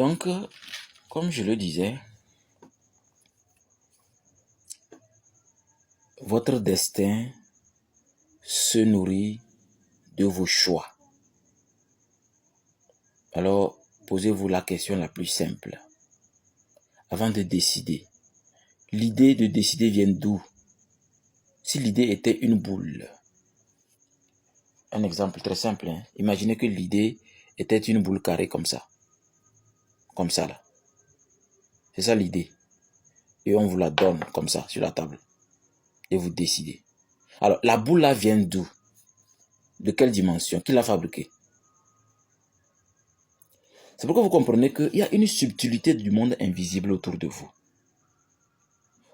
Donc, comme je le disais, votre destin se nourrit de vos choix. Alors, posez-vous la question la plus simple. Avant de décider, l'idée de décider vient d'où? Si l'idée était une boule, un exemple très simple, hein? Imaginez que l'idée était une boule carrée comme ça là. C'est ça l'idée. Et on vous la donne comme ça sur la table. Et vous décidez. Alors, la boule là vient d'où? De quelle dimension? Qui l'a fabriquée? C'est pourquoi vous comprenez qu'il y a une subtilité du monde invisible autour de vous.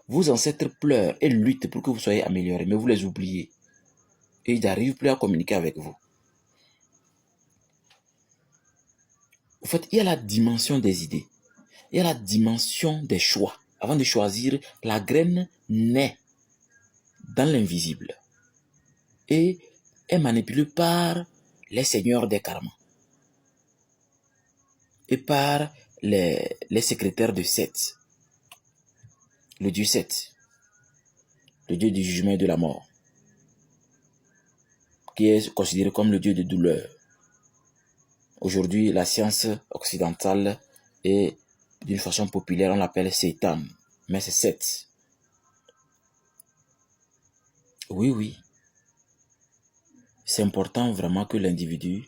Vos ancêtres pleurent et luttent pour que vous soyez améliorés, mais vous les oubliez. Et ils n'arrivent plus à communiquer avec vous. En fait, il y a la dimension des idées. Il y a la dimension des choix. Avant de choisir, la graine naît dans l'invisible et est manipulée par les seigneurs des karmas et par les secrétaires de Seth, le dieu Seth, le dieu du jugement et de la mort, qui est considéré comme le dieu de douleur. Aujourd'hui, la science occidentale et d'une façon populaire, on l'appelle Satan, mais c'est Seth. Oui. C'est important vraiment que l'individu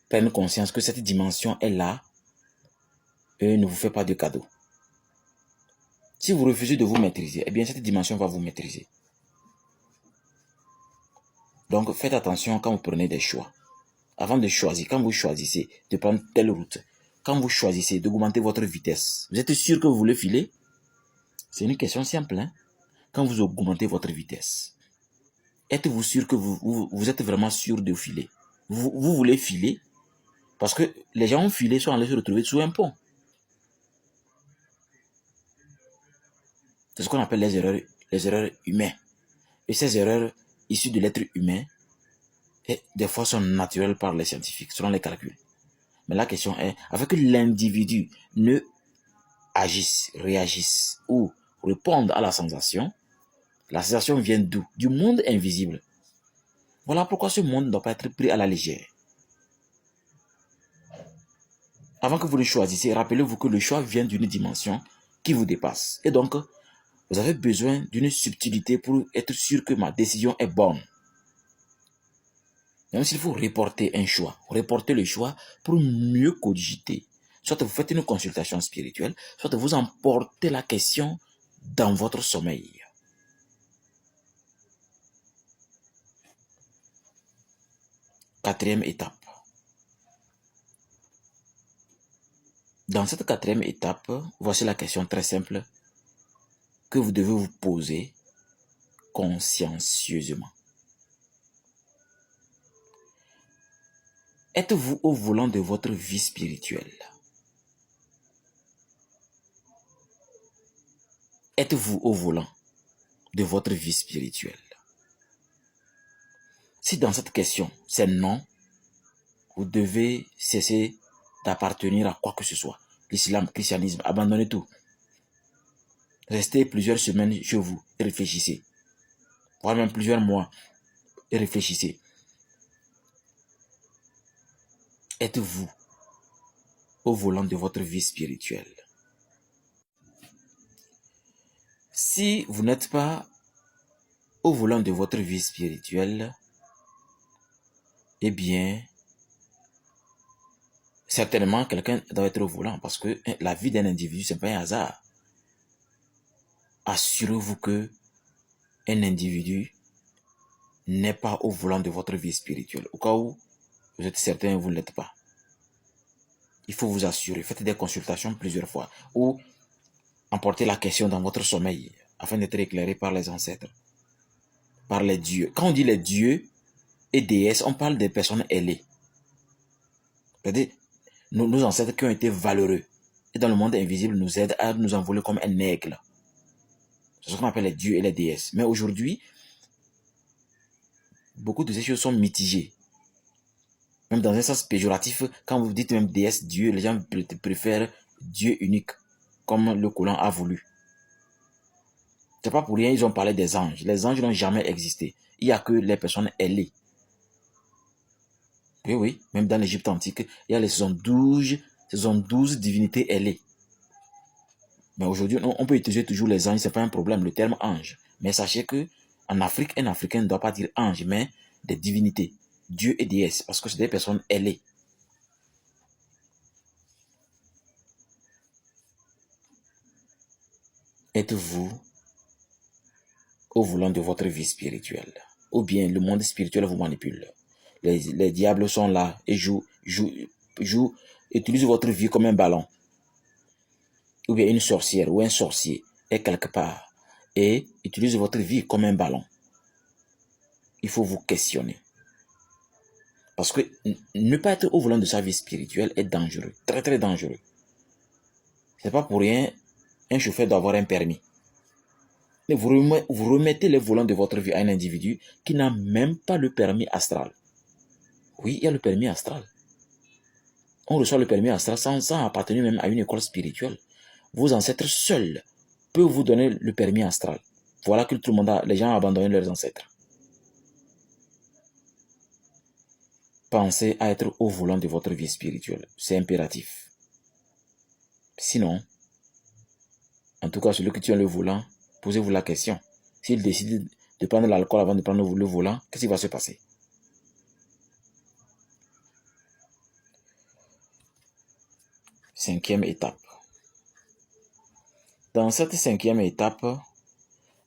prenne conscience que cette dimension est là et ne vous fait pas de cadeau. Si vous refusez de vous maîtriser, eh bien cette dimension va vous maîtriser. Donc faites attention quand vous prenez des choix. Avant de choisir, quand vous choisissez de prendre telle route, quand vous choisissez d'augmenter votre vitesse, vous êtes sûr que vous voulez filer? C'est une question simple, hein? Quand vous augmentez votre vitesse, êtes-vous sûr que vous êtes vraiment sûr de filer? Vous voulez filer? Parce que les gens ont filé, sont allés se retrouver sous un pont. C'est ce qu'on appelle les erreurs humaines. Et ces erreurs issues de l'être humain, des fois sont naturelles par les scientifiques, selon les calculs. Mais la question est, afin que l'individu ne agisse, réagisse ou réponde à la sensation vient d'où? Du monde invisible. Voilà pourquoi ce monde ne doit pas être pris à la légère. Avant que vous le choisissiez, rappelez-vous que le choix vient d'une dimension qui vous dépasse. Et donc, vous avez besoin d'une subtilité pour être sûr que ma décision est bonne. Même s'il faut reporter un choix, reporter le choix pour mieux cogiter. Soit vous faites une consultation spirituelle, soit vous emportez la question dans votre sommeil. Quatrième étape. Dans cette quatrième étape, voici la question très simple que vous devez vous poser consciencieusement. Êtes-vous au volant de votre vie spirituelle? Êtes-vous au volant de votre vie spirituelle? Si dans cette question, c'est non, vous devez cesser d'appartenir à quoi que ce soit. L'islam, le christianisme, abandonnez tout. Restez plusieurs semaines chez vous et réfléchissez. Voire même plusieurs mois et réfléchissez. Êtes-vous au volant de votre vie spirituelle? Si vous n'êtes pas au volant de votre vie spirituelle, eh bien, certainement quelqu'un doit être au volant parce que la vie d'un individu, ce n'est pas un hasard. Assurez-vous que un individu n'est pas au volant de votre vie spirituelle. Au cas où vous êtes certain que vous ne l'êtes pas. Il faut vous assurer. Faites des consultations plusieurs fois ou emportez la question dans votre sommeil afin d'être éclairé par les ancêtres, par les dieux. Quand on dit les dieux et déesses, on parle des personnes ailées. C'est-à-dire nos ancêtres qui ont été valeureux et dans le monde invisible nous aident à nous envoler comme un aigle. C'est ce qu'on appelle les dieux et les déesses. Mais aujourd'hui, beaucoup de ces choses sont mitigées. Même dans un sens péjoratif, quand vous dites même déesse, Dieu, les gens préfèrent Dieu unique, comme le Coran a voulu. C'est pas pour rien, ils ont parlé des anges. Les anges n'ont jamais existé. Il n'y a que les personnes ailées. Oui, oui, même dans l'Égypte antique, il y a les 72 divinités ailées. Mais aujourd'hui, on peut utiliser toujours les anges, c'est pas un problème, le terme ange. Mais sachez que en Afrique, un Africain ne doit pas dire ange, mais des divinités, Dieu et déesse, parce que c'est des personnes ailées. Êtes-vous au volant de votre vie spirituelle? Ou bien le monde spirituel vous manipule? Les diables sont là et utilisent votre vie comme un ballon. Ou bien une sorcière ou un sorcier est quelque part et utilise votre vie comme un ballon. Il faut vous questionner. Parce que ne pas être au volant de sa vie spirituelle est dangereux, très très dangereux. C'est pas pour rien, un chauffeur doit avoir un permis. Mais vous remettez les volants de votre vie à un individu qui n'a même pas le permis astral. Oui, il y a le permis astral. On reçoit le permis astral sans appartenir même à une école spirituelle. Vos ancêtres seuls peuvent vous donner le permis astral. Voilà que tout le monde les gens ont abandonné leurs ancêtres. Pensez à être au volant de votre vie spirituelle. C'est impératif. Sinon, en tout cas, celui qui tient le volant, posez-vous la question. S'il décide de prendre l'alcool avant de prendre le volant, qu'est-ce qui va se passer? Cinquième étape. Dans cette cinquième étape,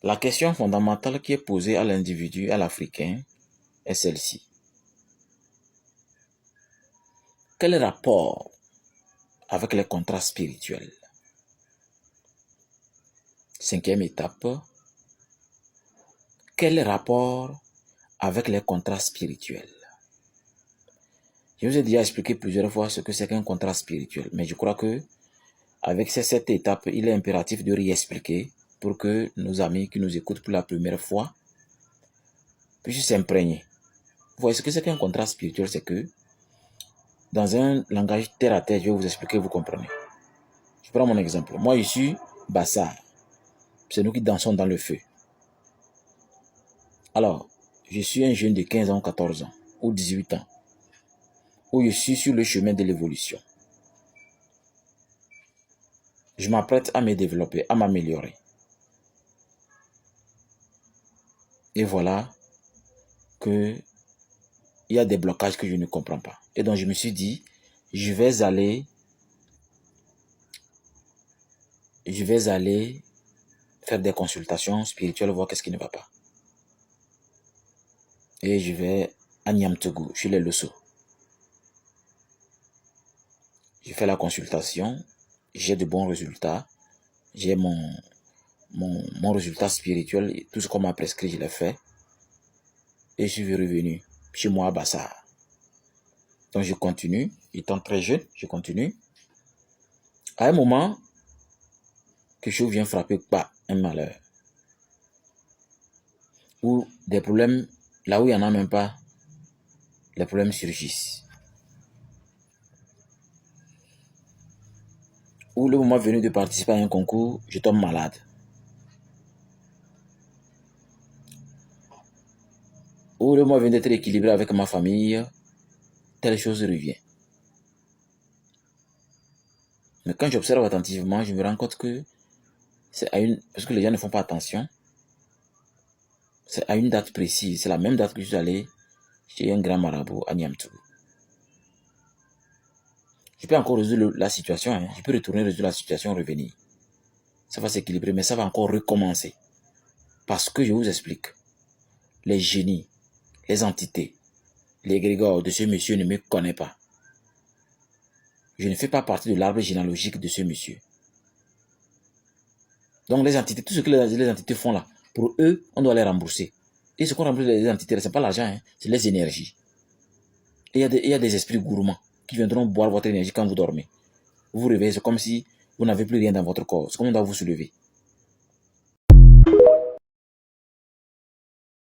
la question fondamentale qui est posée à l'individu, à l'Africain, est celle-ci. Quel rapport avec les contrats spirituels? Cinquième étape. Quel rapport avec les contrats spirituels? Je vous ai déjà expliqué plusieurs fois ce que c'est qu'un contrat spirituel, mais je crois que avec ces 7 étapes, il est impératif de réexpliquer pour que nos amis qui nous écoutent pour la première fois puissent s'imprégner. Vous voyez ce que c'est qu'un contrat spirituel, c'est que dans un langage terre à terre, je vais vous expliquer, vous comprenez. Je prends mon exemple. Moi, je suis Bassar. C'est nous qui dansons dans le feu. Alors, je suis un jeune de 15 ans, 14 ans ou 18 ans, où je suis sur le chemin de l'évolution. Je m'apprête à me développer, à m'améliorer. Et voilà que il y a des blocages que je ne comprends pas. Et donc je me suis dit, je vais aller faire des consultations spirituelles, voir qu'est-ce qui ne va pas. Et je vais à Niamtougou, chez les Losso. Je fais la consultation, j'ai de bons résultats, j'ai mon résultat spirituel, tout ce qu'on m'a prescrit, je l'ai fait. Et je suis revenu chez moi à Bassar. Donc je continue, étant très jeune, je continue. À un moment, quelque chose vient frapper, un malheur. Ou des problèmes, là où il n'y en a même pas, les problèmes surgissent. Ou le moment venu de participer à un concours, je tombe malade. Ou le moment venu d'être équilibré avec ma famille, telle chose revient. Mais quand j'observe attentivement, je me rends compte que c'est parce que les gens ne font pas attention, c'est à une date précise, c'est la même date que je suis allé chez un grand marabout à Niamtougou. Je peux encore résoudre la situation, hein. Je peux retourner résoudre la situation, revenir. Ça va s'équilibrer, mais ça va encore recommencer. Parce que je vous explique, les génies, les entités, les égrégores de ce monsieur ne me connaissent pas. Je ne fais pas partie de l'arbre généalogique de ce monsieur. Donc les entités, tout ce que les entités font là, pour eux, on doit les rembourser. Et ce qu'on rembourse les entités, ce n'est pas l'argent, hein, c'est les énergies. Et il y a des esprits gourmands qui viendront boire votre énergie quand vous dormez. Vous vous réveillez, c'est comme si vous n'avez plus rien dans votre corps. C'est comme on doit vous soulever.